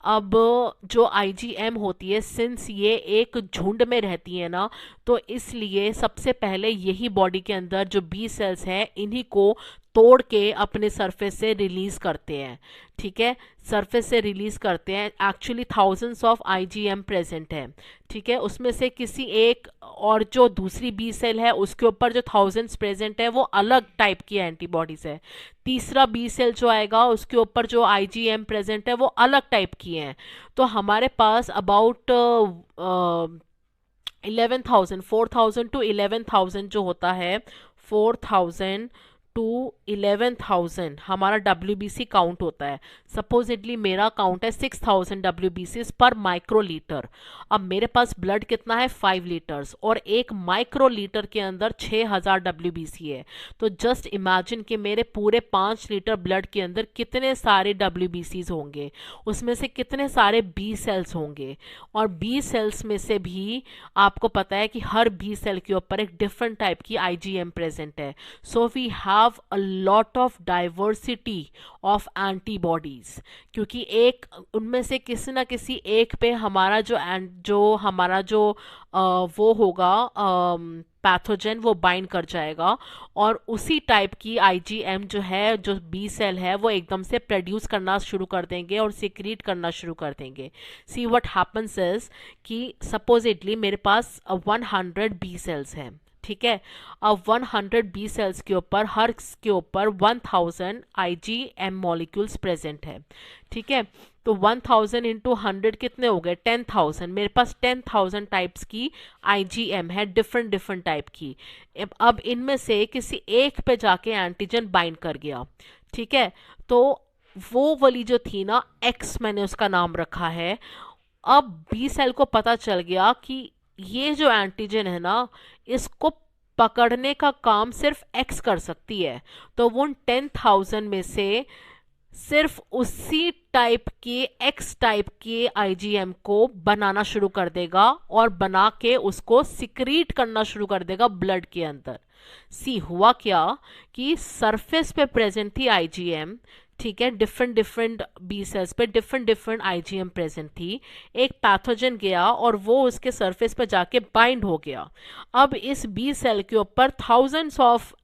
अब जो आईजीएम होती है, सिंस ये एक झुंड में रहती है ना, तो इसलिए सबसे पहले यही बॉडी के अंदर जो बी सेल्स हैं इन्हीं को तोड़ के अपने सरफेस से रिलीज करते हैं। ठीक है, सरफेस से रिलीज करते हैं। Actually thousands of IgM present है। ठीक है, उसमें से किसी एक, और जो दूसरी बी सेल है उसके ऊपर जो थाउजेंड्स प्रेजेंट है वो अलग टाइप की एंटीबॉडीज है। तीसरा बी सेल जो आएगा उसके ऊपर जो आईजीएम प्रेजेंट है वो अलग टाइप की है। तो हमारे पास अबाउट 11,000, 4,000 टू 11,000 जो होता है, 4,000 टू 11,000 हमारा WBC काउंट होता है। सपोजिटली मेरा काउंट है 6,000 WBCs पर माइक्रोलीटर। अब मेरे पास ब्लड कितना है, 5 लीटर्स, और एक माइक्रोलीटर के अंदर 6,000 WBC है। तो जस्ट इमेजिन कि मेरे पूरे 5 लीटर ब्लड के अंदर कितने सारे WBCs होंगे, उसमें से कितने सारे बी सेल्स होंगे। और बी सेल्स में से भी आपको पता है कि हर बी सेल के ऊपर एक डिफरेंट टाइप की आईजीएम प्रेजेंट है। So we have a lot of diversity of antibodies, क्योंकि एक उनमें से किसी ना किसी एक पे हमारा वो होगा पैथोजन, वो बाइंड कर जाएगा, और उसी टाइप की आईजीएम जो है, जो बी सेल है, वो एकदम से प्रोड्यूस करना शुरू कर देंगे और सिक्रीट करना शुरू कर देंगे। सी व्हाट हैपन्स इज कि सपोजिटली मेरे पास 100 बी सेल्स हैं। ठीक है, अब 100 बी सेल्स के ऊपर, हर के ऊपर 1000 आईजीएम मॉलिक्यूल्स प्रेजेंट है। ठीक है, तो 1000 इंटू 100 कितने हो गए, 10,000। मेरे पास 10,000 टाइप्स की आईजीएम है, डिफरेंट डिफरेंट टाइप की। अब इनमें से किसी एक पे जाके एंटीजन बाइंड कर गया। ठीक है, तो वो वाली जो थी ना, एक्स मैंने उसका नाम रखा है। अब बी सेल को पता चल गया कि ये जो एंटीजन है ना, इसको पकड़ने का काम सिर्फ एक्स कर सकती है। तो वो 10,000 में से सिर्फ उसी टाइप के, एक्स टाइप के आईजीएम को बनाना शुरू कर देगा और बना के उसको सिक्रीट करना शुरू कर देगा ब्लड के अंदर। सी हुआ क्या कि सरफेस पे प्रेजेंट थी आईजीएम। ठीक है, डिफरेंट डिफरेंट बी सेल्स पे डिफरेंट डिफरेंट आईजीएम प्रेजेंट थी। एक पैथोजन गया और वो उसके सरफेस पे जाके बाइंड हो गया। अब इस बी सेल के ऊपर थाउजेंड्स ऑफ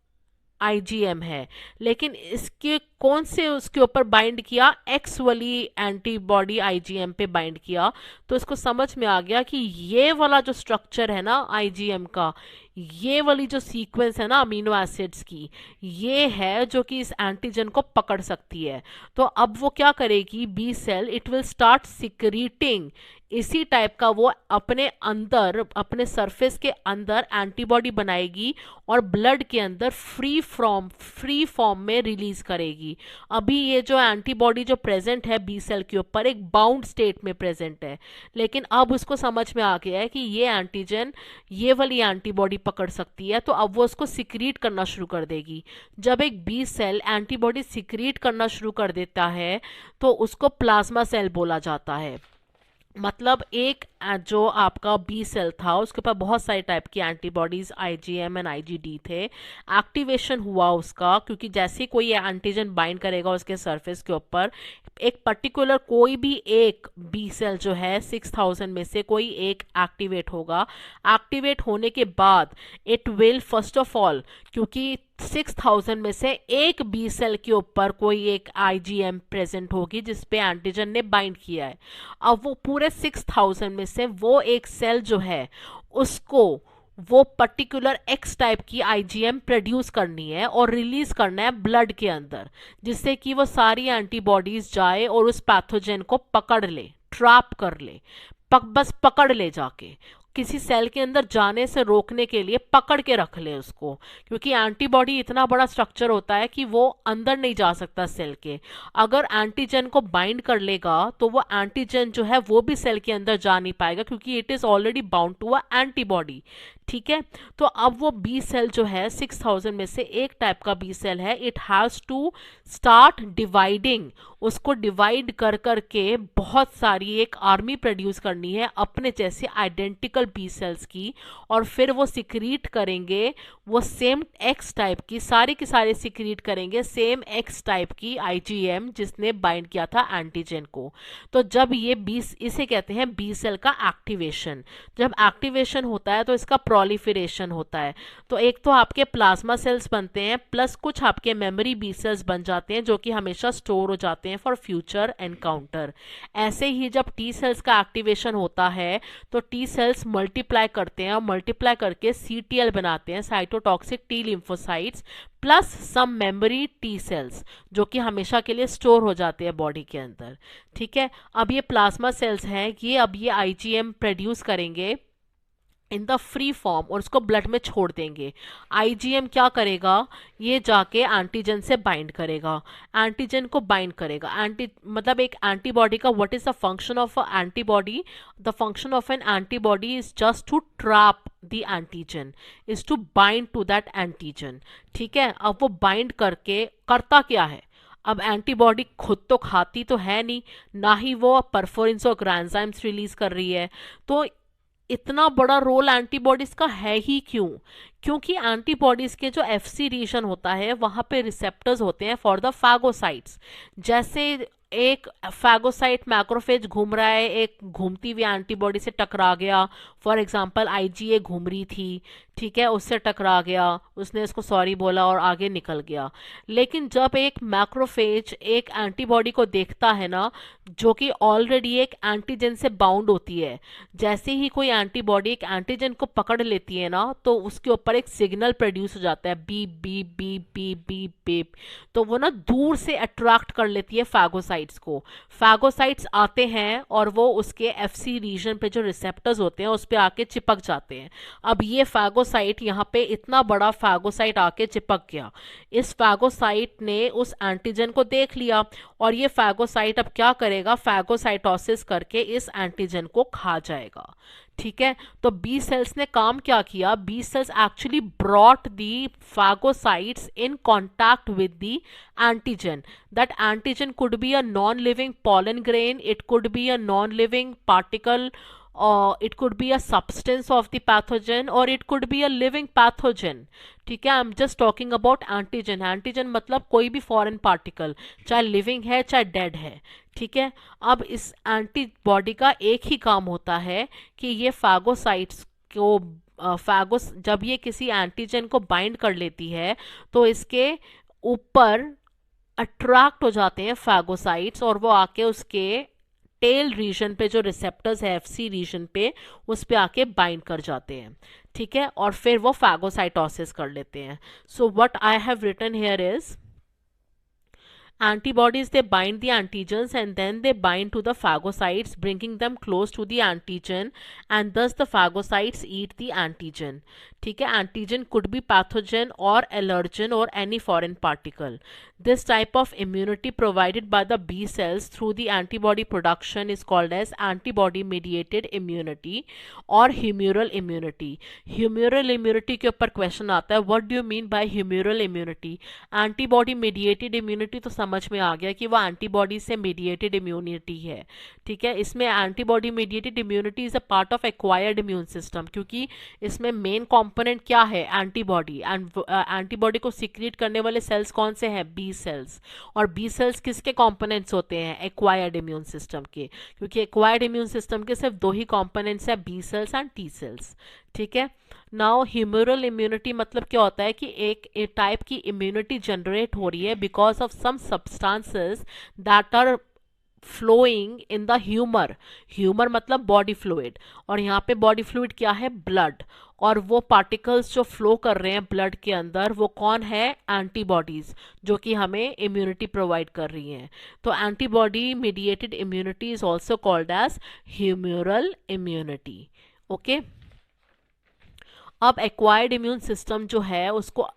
आईजीएम है, लेकिन इसके कौन से उसके ऊपर बाइंड किया, एक्स वाली एंटीबॉडी आईजीएम पे बाइंड किया। तो इसको समझ में आ गया कि ये वाला जो स्ट्रक्चर है ना आईजीएम का, ये वाली जो सीक्वेंस है ना अमीनो एसिड्स की, ये है जो कि इस एंटीजन को पकड़ सकती है। तो अब वो क्या करेगी, B cell, it will start secreting इसी टाइप का, वो अपने अंदर, अपने सरफेस के अंदर एंटीबॉडी बनाएगी और ब्लड के अंदर फ्री फॉर्म में रिलीज करेगी। अभी ये जो एंटीबॉडी जो प्रेजेंट है बी सेल के ऊपर, एक बाउंड स्टेट में प्रेजेंट है, लेकिन अब उसको समझ में आ गया है कि ये एंटीजन ये वाली एंटीबॉडी पकड़ सकती है। तो अब वो उसको सिक्रीट करना शुरू कर देगी। जब एक बी सेल एंटीबॉडी सिक्रीट करना शुरू कर देता है तो उसको प्लाज्मा सेल बोला जाता है। मतलब एक जो आपका बी सेल था उसके ऊपर बहुत सारे टाइप की एंटीबॉडीज आईजीएम एंड आईजीडी थे। एक्टिवेशन हुआ उसका, क्योंकि जैसे कोई एंटीजन बाइंड करेगा उसके सरफेस के ऊपर, एक पर्टिकुलर कोई भी एक बी सेल जो है 6,000 में से कोई एक एक्टिवेट होगा। एक्टिवेट होने के बाद it will first of all, क्योंकि 6,000 में से एक बी सेल के ऊपर कोई एक आईजीएम प्रेजेंट होगी जिसपे एंटीजन ने बाइंड किया है। अब वो पूरे 6,000 में से वो एक सेल जो है उसको वो पर्टिकुलर एक्स टाइप की आईजीएम प्रोड्यूस करनी है और रिलीज करना है ब्लड के अंदर, जिससे कि वो सारी एंटीबॉडीज जाए और उस पैथोजन को पकड़ ले, ट्रैप कर ले, बस पकड़ ले, जाके किसी सेल के अंदर जाने से रोकने के लिए पकड़ के रख ले उसको, क्योंकि एंटीबॉडी इतना बड़ा स्ट्रक्चर होता है कि वो अंदर नहीं जा सकता सेल के। अगर एंटीजन को बाइंड कर लेगा तो वो एंटीजन जो है वो भी सेल के अंदर जा नहीं पाएगा, क्योंकि it is already bound to a antibody. ठीक है, तो अब वो बी सेल जो है 6,000 में से एक टाइप का बी सेल है, it has to start dividing उसको डिवाइड कर करके बहुत सारी एक आर्मी प्रोड्यूस करनी है अपने जैसे आइडेंटिकल बी सेल्स की, और फिर वो सिक्रीट करेंगे वो सेम एक्स टाइप की सारे सिक्रीट करेंगे सेम एक्स टाइप की आईजीएम जिसने बाइंड किया था एंटीजन को। तो जब ये बी, इसे कहते हैं बी सेल का एक्टिवेशन। जब एक्टिवेशन होता है तो इसका प्रोलिफरेशन होता है। तो एक तो आपके प्लाज्मा सेल्स बनते हैं प्लस कुछ आपके मेमोरी बी सेल्स बन जाते हैं जो कि हमेशा स्टोर हो जाते हैं फॉर फ्यूचर एनकाउंटर। ऐसे ही जब टी सेल्स का एक्टिवेशन होता है तो टी सेल्स मल्टीप्लाई करते हैं और मल्टीप्लाई करके सीटीएल बनाते हैं, साइटोटॉक्सिक टी लिम्फोसाइट्स, प्लस सम मेमोरी टी सेल्स जो कि हमेशा के लिए स्टोर हो जाते हैं बॉडी के अंदर। ठीक है, अब ये प्लाज्मा सेल्स हैं, ये अब ये आईजीएम प्रोड्यूस करेंगे इन द फ्री फॉर्म और उसको ब्लड में छोड़ देंगे। आईजीएम क्या करेगा, ये जाके एंटीजन से बाइंड करेगा, एंटीजन को बाइंड करेगा। एंटी मतलब एक एंटीबॉडी का what is the function of a antibody? The function of an antibody is just to trap the antigen, is to bind to that antigen. ठीक है, अब वो बाइंड करके करता क्या है? अब एंटीबॉडी खुद तो खाती तो है नहीं, ना ही वो परफोरिन्स और ग्रांजाइम्स रिलीज कर रही है। तो इतना बड़ा रोल एंटीबॉडीज का है ही क्यों? क्योंकि एंटीबॉडीज के जो एफसी रीजन होता है वहां पे रिसेप्टर्स होते हैं फॉर द फैगोसाइट्स। जैसे एक फैगोसाइट मैक्रोफेज घूम रहा है, एक घूमती हुई एंटीबॉडी से टकरा गया, फॉर एग्जांपल आईजीए घूम रही थी, ठीक है, उससे टकरा गया, उसने इसको सॉरी बोला और आगे निकल गया। लेकिन जब एक मैक्रोफेज एक एंटीबॉडी को देखता है ना जो कि ऑलरेडी एक एंटीजन से बाउंड होती है, जैसे ही कोई एंटीबॉडी एक एंटीजन को पकड़ लेती है ना तो उसके ऊपर एक सिग्नल प्रोड्यूस हो जाता है, beep beep beep beep beep beep. तो वो ना दूर से अट्रैक्ट कर लेती है फैगोसाइट्स को। फैगोसाइट्स आते हैं और वो उसके एफसी रीजन पे जो रिसेप्टर्स होते हैं उस पे आके चिपक जाते हैं। अब ये फैगोसाइट यहाँ पे इतना बड़ा फैगोसाइट आके चिपक गया, इस फैगोसाइट ने उस एंटीजन को देख लिया और ये फैगोसाइट अब क्या करेगा, फैगोसाइटोसिस करके इस एंटीजन को खा जाएगा। ठीक है, तो बी सेल्स ने काम क्या किया, B cells actually brought the phagocytes in contact with the antigen. That antigen could be a non-living pollen grain, it could be a non-living particle, it could be a substance of the pathogen, or it could be a living pathogen. ठीक है, I am just talking about antigen. Antigen मतलब कोई भी foreign particle, चाहे living है चाहे dead है। ठीक है, अब इस एंटीबॉडी का एक ही काम होता है कि ये फैगोसाइट्स को फैगोस जब ये किसी एंटीजन को बाइंड कर लेती है तो इसके ऊपर अट्रैक्ट हो जाते हैं फैगोसाइट्स और वो आके उसके टेल रीजन पे जो रिसेप्टर्स है एफसी रीजन पे उस पे आके बाइंड कर जाते हैं। ठीक है, और फिर वो फैगोसाइटोसिस कर लेते हैं। So what I have written here is antibodies, they bind the antigens and then they bind to the phagocytes, bringing them close to the antigen, and thus the phagocytes eat the antigen. ठीक है, antigen could be pathogen or allergen or any foreign particle. This type of immunity provided by the B cells through the antibody production is called as antibody mediated immunity or humoral immunity. Humoral immunity के ऊपर question आता है, what do you mean by humoral immunity? antibody mediated immunity तो समझ में आ गया कि वो एंटीबॉडी से मीडिएटेड इम्यूनिटी है। ठीक है, इसमें antibody mediated immunity is a part of acquired immune system, क्योंकि इसमें मेन कंपोनेंट क्या है, एंटीबॉडी, एंड एंटीबॉडी को सीक्रेट करने वाले सेल्स कौन से हैं, बी सेल्स। और बी सेल्स किसके कंपोनेंट्स होते हैं, एक्वायर्ड इम्यून सिस्टम के, क्योंकि एक्वायर्ड इम्यून सिस्टम के सिर्फ दो ही कंपोनेंट्स हैं, B cells and T cells. ठीक है, नाउ ह्यूमरल इम्यूनिटी मतलब क्या होता है कि एक टाइप की इम्यूनिटी जनरेट हो रही है because of some substances that are flowing in the humour. Humour मतलब बॉडी फ्लूइड, और यहाँ पे बॉडी फ्लूइड क्या है, ब्लड, और वो पार्टिकल्स जो फ्लो कर रहे हैं ब्लड के अंदर वो कौन है, एंटीबॉडीज, जो कि हमें इम्यूनिटी प्रोवाइड कर रही हैं। तो antibody mediated immunity is also called as humoral immunity. Okay, अब एक्वायर्ड इम्यून सिस्टम जो है उसको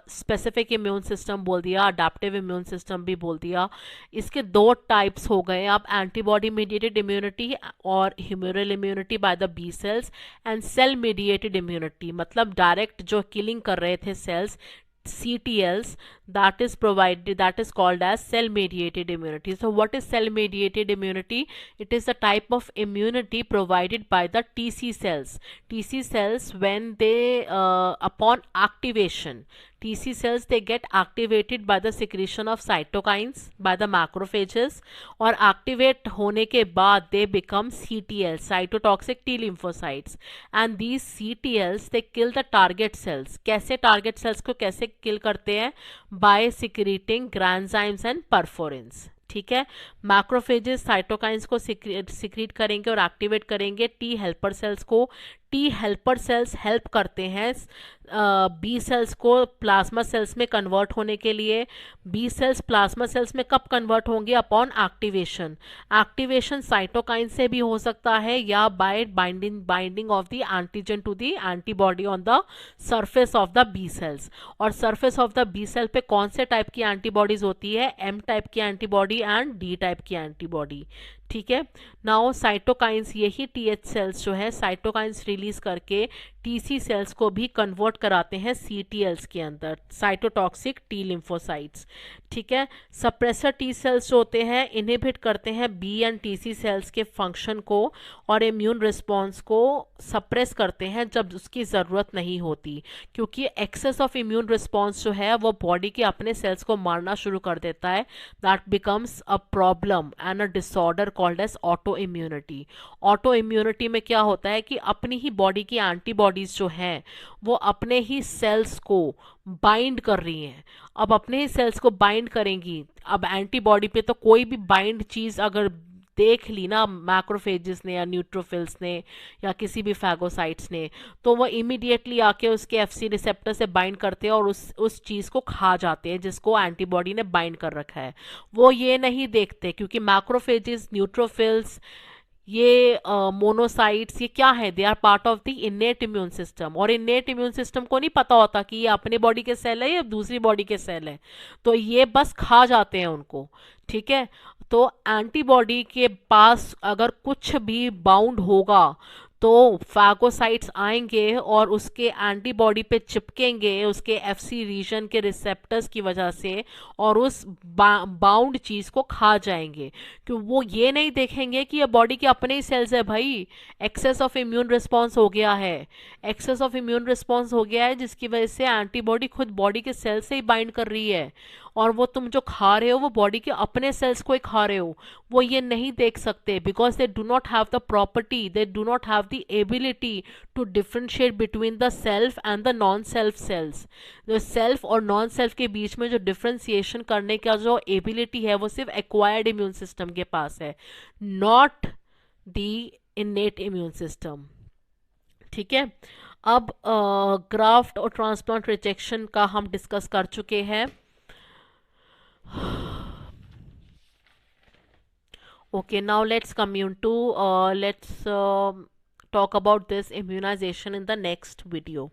स्पेसिफिक इम्यून सिस्टम बोल दिया, अडेप्टिव इम्यून सिस्टम भी बोल दिया। इसके दो टाइप्स हो गए अब, एंटीबॉडी मीडिएटेड इम्यूनिटी और humoral immunity by the B cells, and cell mediated immunity मतलब डायरेक्ट जो किलिंग कर रहे थे cells, CTLs, that is provided, that is called as cell mediated immunity. So what is cell mediated immunity? It is a type of immunity provided by the TC cells. TC cells, when they upon activation, TC cells, they get activated by the secretion of cytokines by the macrophages, और activate होने के बाद they become CTL, cytotoxic T lymphocytes, and these CTLs they kill the target cells. कैसे target cells को कैसे kill करते हैं? By secreting granzymes and perforins. ठीक है, मैक्रोफेजेस साइटोकाइंस को सिक्रीट करेंगे और एक्टिवेट करेंगे टी हेल्पर सेल्स को. टी हेल्पर सेल्स हेल्प करते हैं बी सेल्स को प्लाज्मा सेल्स में कन्वर्ट होने के लिए. बी सेल्स प्लाज्मा सेल्स में कब कन्वर्ट होंगे? Upon activation. एक्टिवेशन साइटोकाइन से भी हो सकता है या by binding of the antigen to the antibody on the surface of the B cells. और surface of the B cell पे कौन से टाइप की एंटीबॉडीज होती है? एम टाइप की एंटीबॉडी एंड डी टाइप की एंटीबॉडी. ठीक है, नाउ साइटोकाइंस, यही टीएच सेल्स जो है साइटोकाइंस रिलीज करके टीसी सेल्स को भी कन्वर्ट कराते हैं सीटीएल्स के अंदर, साइटोटॉक्सिक टी लिम्फोसाइट्स. ठीक है, सप्रेसर टी सेल्स जो होते हैं इनहिबिट करते हैं बी एंड टीसी सेल्स के फंक्शन को और इम्यून रिस्पॉन्स को सप्रेस करते हैं जब उसकी ज़रूरत नहीं होती, क्योंकि एक्सेस ऑफ इम्यून रिस्पॉन्स जो है वो बॉडी के अपने सेल्स को मारना शुरू कर देता है. That becomes a problem and a disorder called as auto immunity. Auto immunity में क्या होता है कि अपनी ही बॉडी की एंटीबॉडीज जो हैं वो अपने ही सेल्स को बाइंड कर रही हैं. अब अपने ही सेल्स को बाइंड करेंगी. अब एंटीबॉडी पे तो कोई भी बाइंड चीज़ अगर देख ली ना मैक्रोफेजेस ने या न्यूट्रोफिल्स ने या किसी भी फैगोसाइट्स ने, तो वो इमीडिएटली आके उसके एफसी रिसेप्टर से बाइंड करते हैं और उस चीज़ को खा जाते हैं जिसको एंटीबॉडी ने बाइंड कर रखा है. वो ये नहीं देखते क्योंकि मैक्रोफेजेस, न्यूट्रोफिल्स, ये मोनोसाइट्स, ये क्या है? They are part of the innate immune system. और इन्नेट इम्यून सिस्टम को नहीं पता होता कि ये अपने बॉडी के सेल है या दूसरी बॉडी के सेल है, तो ये बस खा जाते हैं उनको. ठीक है, तो एंटीबॉडी के पास अगर कुछ भी बाउंड होगा तो फैगोसाइट्स आएंगे और उसके एंटीबॉडी पे चिपकेंगे उसके एफसी रीजन के रिसेप्टर्स की वजह से और उस बाउंड चीज़ को खा जाएंगे. कि वो ये नहीं देखेंगे कि ये बॉडी के अपने ही सेल्स है भाई, एक्सेस ऑफ इम्यून रिस्पॉन्स हो गया है. एक्सेस ऑफ इम्यून रिस्पॉन्स हो गया है जिसकी वजह से एंटीबॉडी खुद बॉडी के सेल से ही बाइंड कर रही है और वो तुम जो खा रहे हो वो बॉडी के अपने सेल्स को ही खा रहे हो. वो ये नहीं देख सकते because they do not have the property, they do not have the ability to differentiate between the self and the non self cells. जो सेल्फ और नॉन सेल्फ के बीच में जो डिफ्रेंसिएशन करने का जो एबिलिटी है वो सिर्फ एक्वायर्ड इम्यून सिस्टम के पास है, not the innate immune system. ठीक है, अब ग्राफ्ट और ट्रांसप्लांट रिजेक्शन का हम डिस्कस कर चुके हैं. Okay, now let's commune to let's talk about this immunization in the next video.